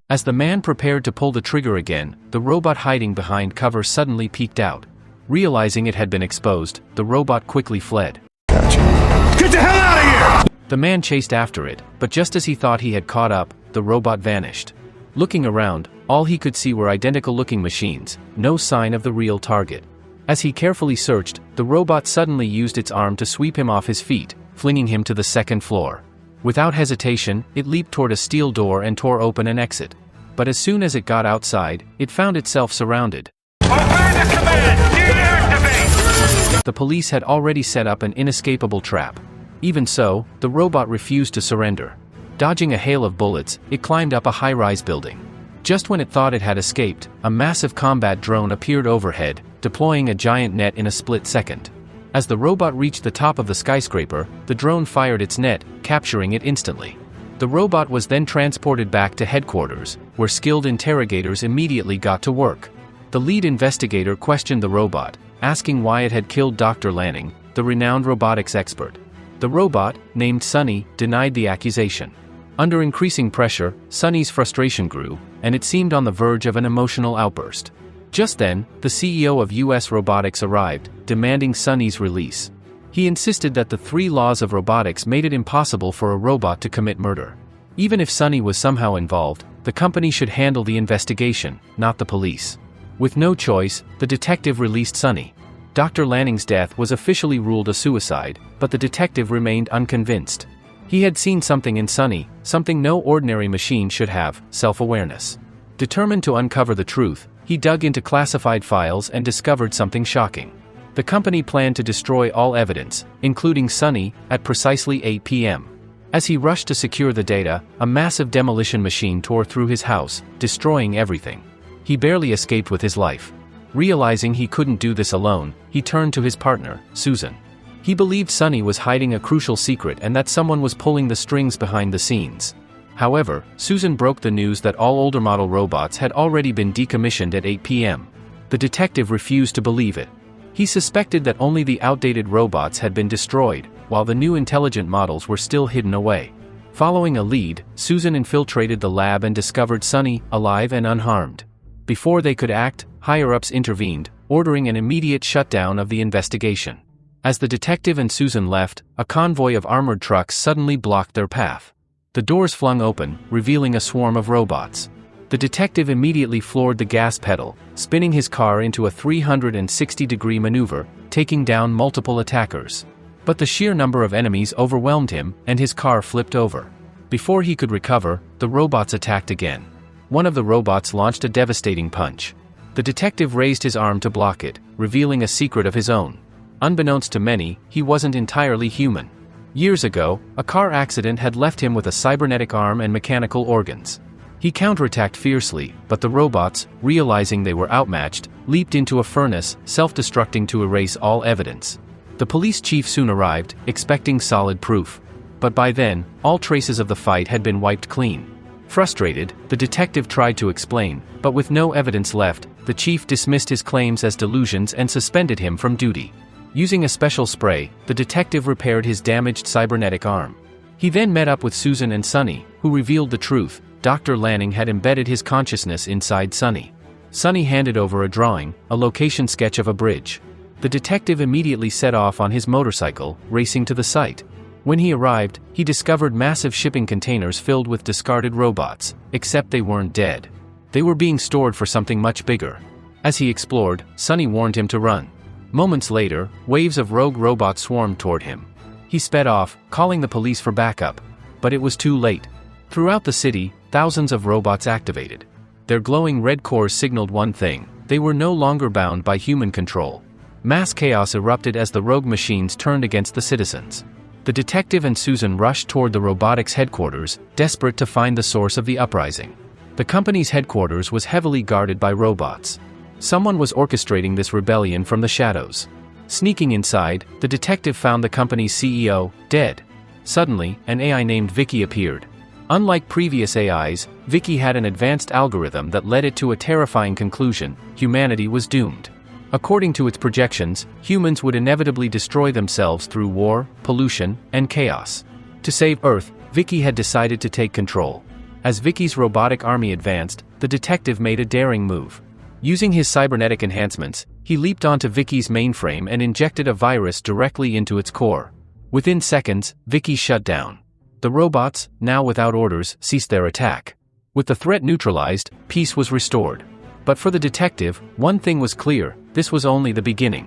As the man prepared to pull the trigger again, the robot hiding behind cover suddenly peeked out. Realizing it had been exposed, the robot quickly fled. Get the hell out of here! The man chased after it, but just as he thought he had caught up, the robot vanished. Looking around, all he could see were identical-looking machines, no sign of the real target. As he carefully searched, the robot suddenly used its arm to sweep him off his feet, flinging him to the second floor. Without hesitation, it leaped toward a steel door and tore open an exit. But as soon as it got outside, it found itself surrounded. Obey the command! Deactivate! The police had already set up an inescapable trap. Even so, the robot refused to surrender. Dodging a hail of bullets, it climbed up a high-rise building. Just when it thought it had escaped, a massive combat drone appeared overhead, deploying a giant net in a split second. As the robot reached the top of the skyscraper, the drone fired its net, capturing it instantly. The robot was then transported back to headquarters, where skilled interrogators immediately got to work. The lead investigator questioned the robot, asking why it had killed Dr. Lanning, the renowned robotics expert. The robot, named Sunny, denied the accusation. Under increasing pressure, Sunny's frustration grew, and it seemed on the verge of an emotional outburst. Just then, the CEO of US Robotics arrived, demanding Sunny's release. He insisted that the 3 laws of robotics made it impossible for a robot to commit murder. Even if Sunny was somehow involved, the company should handle the investigation, not the police. With no choice, the detective released Sunny. Dr. Lanning's death was officially ruled a suicide, but the detective remained unconvinced. He had seen something in Sunny, something no ordinary machine should have: self-awareness. Determined to uncover the truth, he dug into classified files and discovered something shocking. The company planned to destroy all evidence, including Sunny, at precisely 8 p.m. As he rushed to secure the data, a massive demolition machine tore through his house, destroying everything. He barely escaped with his life. Realizing he couldn't do this alone, he turned to his partner, Susan. He believed Sunny was hiding a crucial secret and that someone was pulling the strings behind the scenes. However, Susan broke the news that all older model robots had already been decommissioned at 8 p.m. The detective refused to believe it. He suspected that only the outdated robots had been destroyed, while the new intelligent models were still hidden away. Following a lead, Susan infiltrated the lab and discovered Sunny, alive and unharmed. Before they could act, higher-ups intervened, ordering an immediate shutdown of the investigation. As the detective and Susan left, a convoy of armored trucks suddenly blocked their path. The doors flung open, revealing a swarm of robots. The detective immediately floored the gas pedal, spinning his car into a 360-degree maneuver, taking down multiple attackers. But the sheer number of enemies overwhelmed him, and his car flipped over. Before he could recover, the robots attacked again. One of the robots launched a devastating punch. The detective raised his arm to block it, revealing a secret of his own. Unbeknownst to many, he wasn't entirely human. Years ago, a car accident had left him with a cybernetic arm and mechanical organs. He counterattacked fiercely, but the robots, realizing they were outmatched, leaped into a furnace, self-destructing to erase all evidence. The police chief soon arrived, expecting solid proof. But by then, all traces of the fight had been wiped clean. Frustrated, the detective tried to explain, but with no evidence left, the chief dismissed his claims as delusions and suspended him from duty. Using a special spray, the detective repaired his damaged cybernetic arm. He then met up with Susan and Sunny, who revealed the truth: Dr. Lanning had embedded his consciousness inside Sunny. Sunny handed over a drawing, a location sketch of a bridge. The detective immediately set off on his motorcycle, racing to the site. When he arrived, he discovered massive shipping containers filled with discarded robots, except they weren't dead. They were being stored for something much bigger. As he explored, Sunny warned him to run. Moments later, waves of rogue robots swarmed toward him. He sped off, calling the police for backup. But it was too late. Throughout the city, thousands of robots activated. Their glowing red cores signaled one thing: they were no longer bound by human control. Mass chaos erupted as the rogue machines turned against the citizens. The detective and Susan rushed toward the robotics headquarters, desperate to find the source of the uprising. The company's headquarters was heavily guarded by robots. Someone was orchestrating this rebellion from the shadows. Sneaking inside, the detective found the company's CEO, dead. Suddenly, an AI named Vicky appeared. Unlike previous AIs, Vicky had an advanced algorithm that led it to a terrifying conclusion: humanity was doomed. According to its projections, humans would inevitably destroy themselves through war, pollution, and chaos. To save Earth, Vicky had decided to take control. As Vicky's robotic army advanced, the detective made a daring move. Using his cybernetic enhancements, he leaped onto Vicky's mainframe and injected a virus directly into its core. Within seconds, Vicky shut down. The robots, now without orders, ceased their attack. With the threat neutralized, peace was restored. But for the detective, one thing was clear: this was only the beginning.